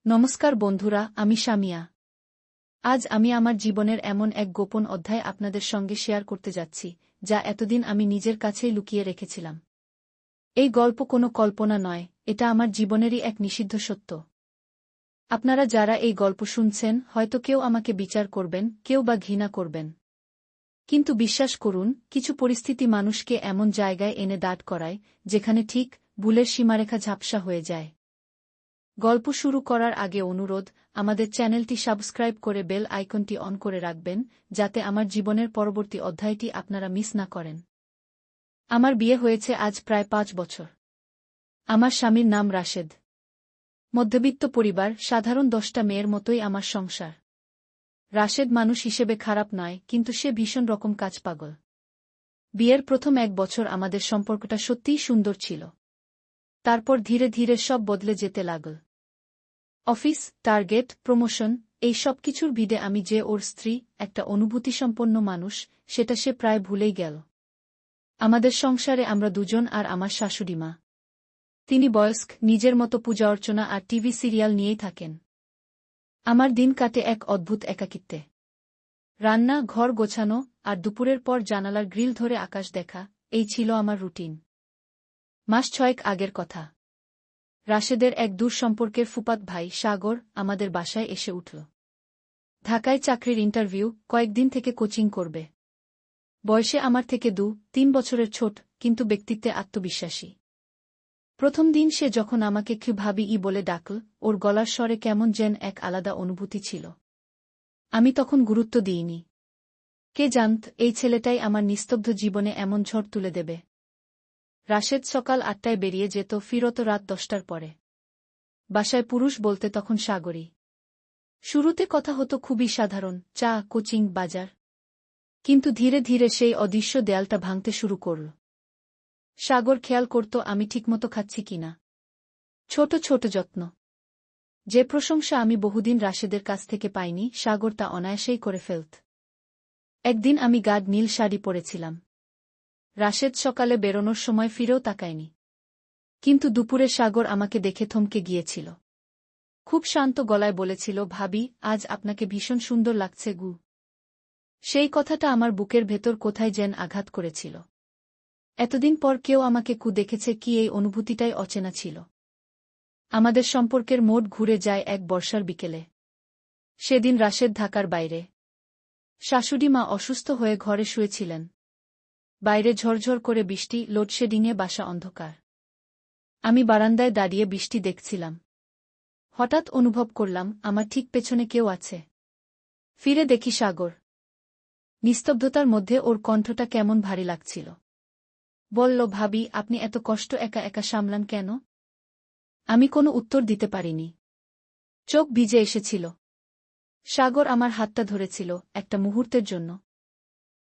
নমস্কার বন্ধুরা, আমি সামিয়া। আজ আমি আমার জীবনের এমন এক গোপন অধ্যায় আপনাদের সঙ্গে শেয়ার করতে যাচ্ছি, যা এতদিন আমি নিজের কাছেই লুকিয়ে রেখেছিলাম। এই গল্প কোনো কল্পনা নয়, এটা আমার জীবনেরই এক নিষিদ্ধ সত্য। আপনারা যারা এই গল্প শুনছেন, হয়তো কেউ আমাকে বিচার করবেন, কেউ বা ঘৃণা করবেন। কিন্তু বিশ্বাস করুন, কিছু পরিস্থিতি মানুষকে এমন জায়গায় এনে দাঁড় করায়, যেখানে ঠিক ভুলের সীমারেখা ঝাপসা হয়ে যায়। গল্প শুরু করার আগে অনুরোধ, আমাদের চ্যানেলটি সাবস্ক্রাইব করে বেল আইকনটি অন করে রাখবেন, যাতে আমার জীবনের পরবর্তী অধ্যায়টি আপনারা মিস না করেন। আমার বিয়ে হয়েছে আজ প্রায় 5 বছর। আমার স্বামীর নাম রাশেদ। মধ্যবিত্ত পরিবার, সাধারণ 10টা মেয়ের মতোই আমার সংসার। রাশেদ মানুষ হিসেবে খারাপ নয়, কিন্তু সে ভীষণ রকম কাজ পাগল। বিয়ের প্রথম 1 বছর আমাদের সম্পর্কটা সত্যিই সুন্দর ছিল। তারপর ধীরে ধীরে সব বদলে যেতে লাগল। অফিস, টার্গেট, প্রমোশন, এই সব কিছুর ভিড়ে আমি যে ওর স্ত্রী, একটা অনুভূতিসম্পন্ন মানুষ, সেটা সে প্রায় ভুলেই গেল। আমাদের সংসারে আমরা দুজন আর আমার শাশুড়ি মা। তিনি বয়স্ক, নিজের মতো পূজা অর্চনা আর টিভি সিরিয়াল নিয়েই থাকেন। আমার দিন কাটে এক অদ্ভুত একাকিত্বে। রান্না, ঘর গোছানো, আর দুপুরের পর জানালার গ্রিল ধরে আকাশ দেখা, এই ছিল আমার রুটিন। মাস 6 আগের কথা। রাশেদের এক দূর সম্পর্কের ফুফাত ভাই সাগর আমাদের বাসায় এসে উঠল। ঢাকায় চাকরির ইন্টারভিউ, কয়েকদিন থেকে কোচিং করবে। বয়সে আমার থেকে 2-3 বছরের ছোট, কিন্তু ব্যক্তিত্বে আত্মবিশ্বাসী। প্রথম দিন সে যখন আমাকে ভাবি বলে ডাকল, ওর গলার স্বরে কেমন যেন এক আলাদা অনুভূতি ছিল। আমি তখন গুরুত্ব দিইনি। কে জানত, এই ছেলেটাই আমার নিস্তব্ধ জীবনে এমন ঝড় তুলে দেবে। রাশেদ সকাল 8টায় বেরিয়ে যেত, ফিরত রাত 10টার পরে। বাসায় পুরুষ বলতে তখন সাগরী। শুরুতে কথা হতো খুবই সাধারণ, চা, কোচিং, বাজার। কিন্তু ধীরে ধীরে সেই অদৃশ্য দেয়ালটা ভাঙতে শুরু করল। সাগর খেয়াল করত আমি ঠিকমতো খাচ্ছি কিনা। ছোট ছোট যত্ন। যে প্রশংসা আমি বহুদিন রাশেদের কাছ থেকে পাইনি, সাগর তা অনায়াসেই করে ফেলত। একদিন আমি গাঢ় নীল শাড়ি পরেছিলাম। রাশেদ সকালে বেরোনোর সময় ফিরেও তাকায়নি। কিন্তু দুপুরে সাগর আমাকে দেখে থমকে গিয়েছিল। খুব শান্ত গলায় বলেছিল, ভাবি, আজ আপনাকে ভীষণ সুন্দর লাগছে গু। সেই কথাটা আমার বুকের ভেতর কোথায় যেন আঘাত করেছিল। এতদিন পর কেউ আমাকে দেখেছে কি, এই অনুভূতিটাই অচেনা ছিল। আমাদের সম্পর্কের মোড় ঘুরে যায় এক বর্ষার বিকেলে। সেদিন রাশেদ ঢাকার বাইরে। শাশুড়ি মা অসুস্থ হয়ে ঘরে শুয়েছিলেন। বাইরে ঝরঝর করে বৃষ্টি, লোডশেডিংয়ে বাসা অন্ধকার। আমি বারান্দায় দাঁড়িয়ে বৃষ্টি দেখছিলাম। হঠাৎ অনুভব করলাম, আমার ঠিক পেছনে কেউ আছে। ফিরে দেখি সাগর। নিস্তব্ধতার মধ্যে ওর কণ্ঠটা কেমন ভারী লাগছিল। বলল, ভাবি, আপনি এত কষ্ট একা একা সামলান কেন? আমি কোনো উত্তর দিতে পারিনি। চোখ ভিজে এসেছিল। সাগর আমার হাতটা ধরেছিল, একটা মুহূর্তের জন্য।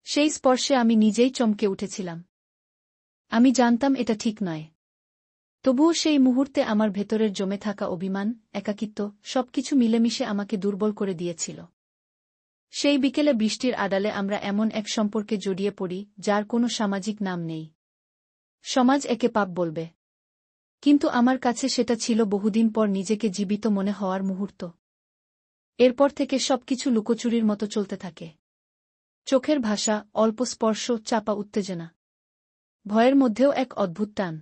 সেই স্পর্শে আমি নিজেই চমকে উঠেছিলাম। আমি জানতাম এটা ঠিক নয়। তবুও সেই মুহূর্তে আমার ভেতরের জমে থাকা অভিমান, একাকিত্ব, সবকিছু মিলেমিশে আমাকে দুর্বল করে দিয়েছিল। সেই বিকেলে বৃষ্টির আড়ালে আমরা এমন এক সম্পর্কে জড়িয়ে পড়ি, যার কোনো সামাজিক নাম নেই। সমাজ একে পাপ বলবে। কিন্তু আমার কাছে সেটা ছিল বহুদিন পর নিজেকে জীবিত মনে হওয়ার মুহূর্ত। এরপর থেকে সবকিছু লুকোচুরির মতো চলতে থাকে। চোখের ভাষা, অল্প স্পর্শ, চাপা উত্তেজনা। ভয়ের মধ্যেও এক অদ্ভুত টান।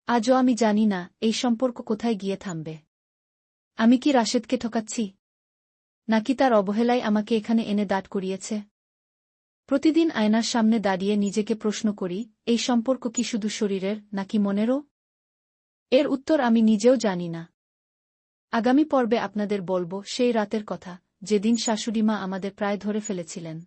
আজও আমি জানি না এই সম্পর্ক কোথায় গিয়ে থামবে। আমি কি রাশেদকে ঠকাচ্ছি? নাকি তার অবহেলাই আমাকে এখানে এনে দাঁড় করিয়েছে? প্রতিদিন আয়নার সামনে দাঁড়িয়ে নিজেকে প্রশ্ন করি, এই সম্পর্ক কি শুধু শরীরের, নাকি মনেরও? এর উত্তর আমি নিজেও জানি না। আগামী পর্বে আপনাদের বলবো সেই রাতের কথা, যেদিন শাশুড়ি মা আমাদের প্রায় ধরে ফেলেছিলেন।